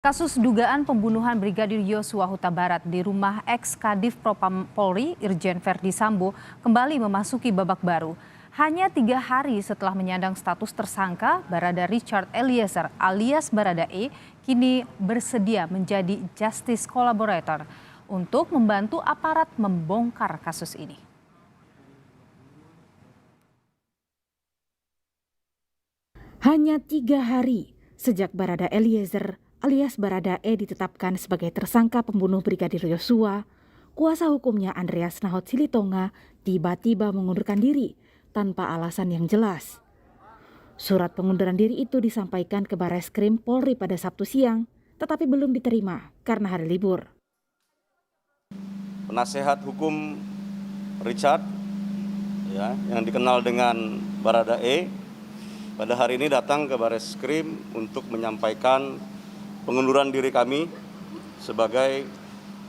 Kasus dugaan pembunuhan Brigadir Yosua Huta Barat di rumah ex-Kadif Propam Polri Irjen Verdi Sambo kembali memasuki babak baru. Hanya 3 hari setelah menyandang status tersangka, Barada Richard Eliezer alias Baradae kini bersedia menjadi justice collaborator untuk membantu aparat membongkar kasus ini. Hanya 3 hari sejak Barada Eliezer alias Baradae ditetapkan sebagai tersangka pembunuh Brigadir Yosua, kuasa hukumnya Andreas Nahot Silitonga tiba-tiba mengundurkan diri tanpa alasan yang jelas. Surat pengunduran diri itu disampaikan ke Bareskrim Polri pada Sabtu siang, tetapi belum diterima karena hari libur. Penasehat hukum Richard, yang dikenal dengan Baradae, pada hari ini datang ke Bareskrim untuk menyampaikan pengunduran diri kami sebagai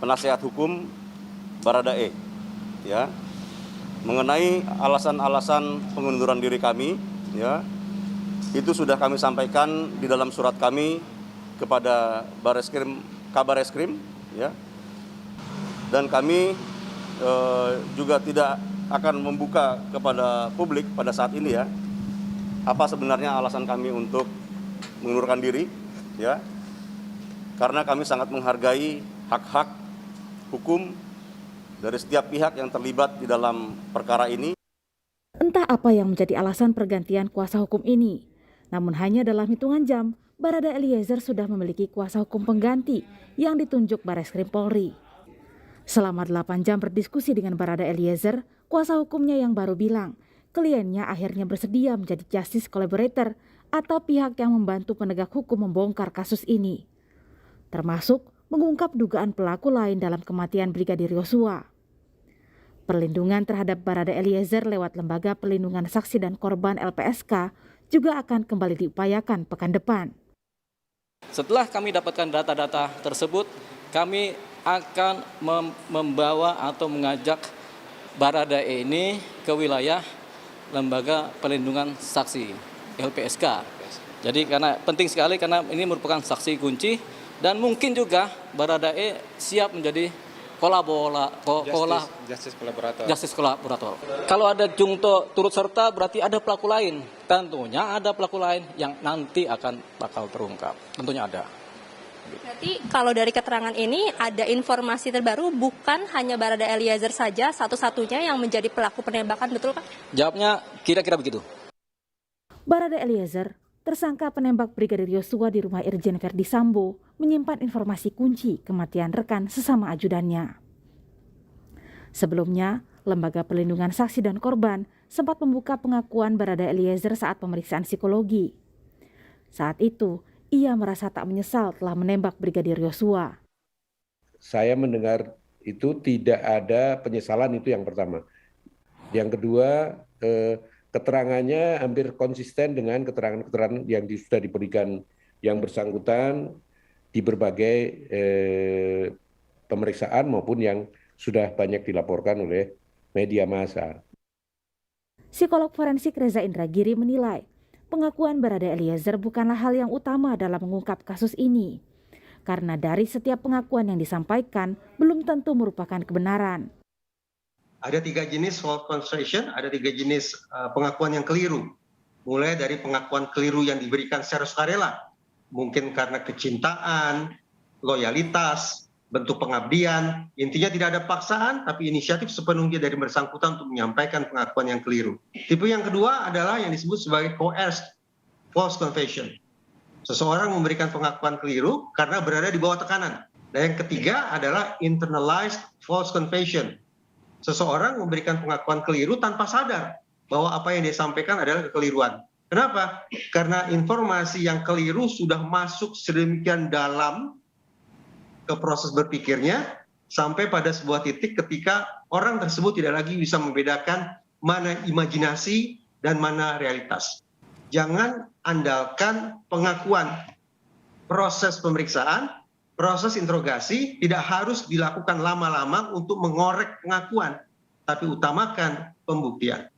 penasehat hukum Baradae. Mengenai alasan-alasan pengunduran diri kami, itu sudah kami sampaikan di dalam surat kami kepada Kabar Eskrim, dan kami juga tidak akan membuka kepada publik pada saat ini apa sebenarnya alasan kami untuk mengundurkan diri, karena kami sangat menghargai hak-hak hukum dari setiap pihak yang terlibat di dalam perkara ini. Entah apa yang menjadi alasan pergantian kuasa hukum ini, namun hanya dalam hitungan jam, Barada Eliezer sudah memiliki kuasa hukum pengganti yang ditunjuk Bareskrim Polri. Selama 8 jam berdiskusi dengan Barada Eliezer, kuasa hukumnya yang baru bilang, kliennya akhirnya bersedia menjadi justice collaborator atau pihak yang membantu penegak hukum membongkar kasus ini, termasuk mengungkap dugaan pelaku lain dalam kematian Brigadir Yosua. Perlindungan terhadap Barada Eliezer lewat Lembaga Perlindungan Saksi dan Korban LPSK juga akan kembali diupayakan pekan depan. Setelah kami dapatkan data-data tersebut, kami akan membawa atau mengajak Baradae ini ke wilayah Lembaga Perlindungan Saksi LPSK. Jadi karena penting sekali karena ini merupakan saksi kunci dan mungkin juga Baradae siap menjadi justice collaborator. Kalau ada jungto turut serta berarti ada pelaku lain. Tentunya ada pelaku lain yang nanti bakal terungkap. Tentunya ada. Berarti kalau dari keterangan ini ada informasi terbaru bukan hanya Barada Eliezer saja satu-satunya yang menjadi pelaku penembakan, betul Kak? Jawabnya kira-kira begitu. Barada Eliezer, tersangka penembak Brigadir Yosua di rumah Irjen Verdi Sambo, menyimpan informasi kunci kematian rekan sesama ajudannya. Sebelumnya, Lembaga Perlindungan Saksi dan Korban sempat membuka pengakuan Barada Eliezer saat pemeriksaan psikologi. Saat itu, ia merasa tak menyesal telah menembak Brigadir Yosua. Saya mendengar itu tidak ada penyesalan, itu yang pertama. Yang kedua, keterangannya hampir konsisten dengan keterangan-keterangan yang sudah diberikan yang bersangkutan di berbagai pemeriksaan maupun yang sudah banyak dilaporkan oleh media massa. Psikolog forensik Reza Indragiri menilai pengakuan Barada Eliezer bukanlah hal yang utama dalam mengungkap kasus ini, karena dari setiap pengakuan yang disampaikan belum tentu merupakan kebenaran. Ada 3 jenis false confession, ada 3 jenis pengakuan yang keliru. Mulai dari pengakuan keliru yang diberikan secara sukarela, mungkin karena kecintaan, loyalitas, bentuk pengabdian. Intinya tidak ada paksaan, tapi inisiatif sepenuhnya dari bersangkutan untuk menyampaikan pengakuan yang keliru. Tipe yang kedua adalah yang disebut sebagai coerced false confession. Seseorang memberikan pengakuan keliru karena berada di bawah tekanan. Dan yang ketiga adalah internalized false confession. Seseorang memberikan pengakuan keliru tanpa sadar bahwa apa yang dia sampaikan adalah kekeliruan. Kenapa? Karena informasi yang keliru sudah masuk sedemikian dalam ke proses berpikirnya sampai pada sebuah titik ketika orang tersebut tidak lagi bisa membedakan mana imajinasi dan mana realitas. Jangan andalkan pengakuan. Proses pemeriksaan, proses interogasi tidak harus dilakukan lama-lama untuk mengorek pengakuan, tapi utamakan pembuktian.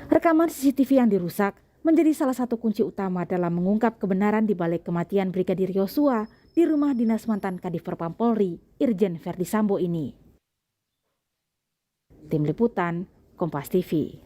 Rekaman CCTV yang dirusak menjadi salah satu kunci utama dalam mengungkap kebenaran di balik kematian Brigadir Yosua di rumah dinas mantan Kadif Propam Polri, Irjen Verdi Sambo ini. Tim Liputan, Kompas TV.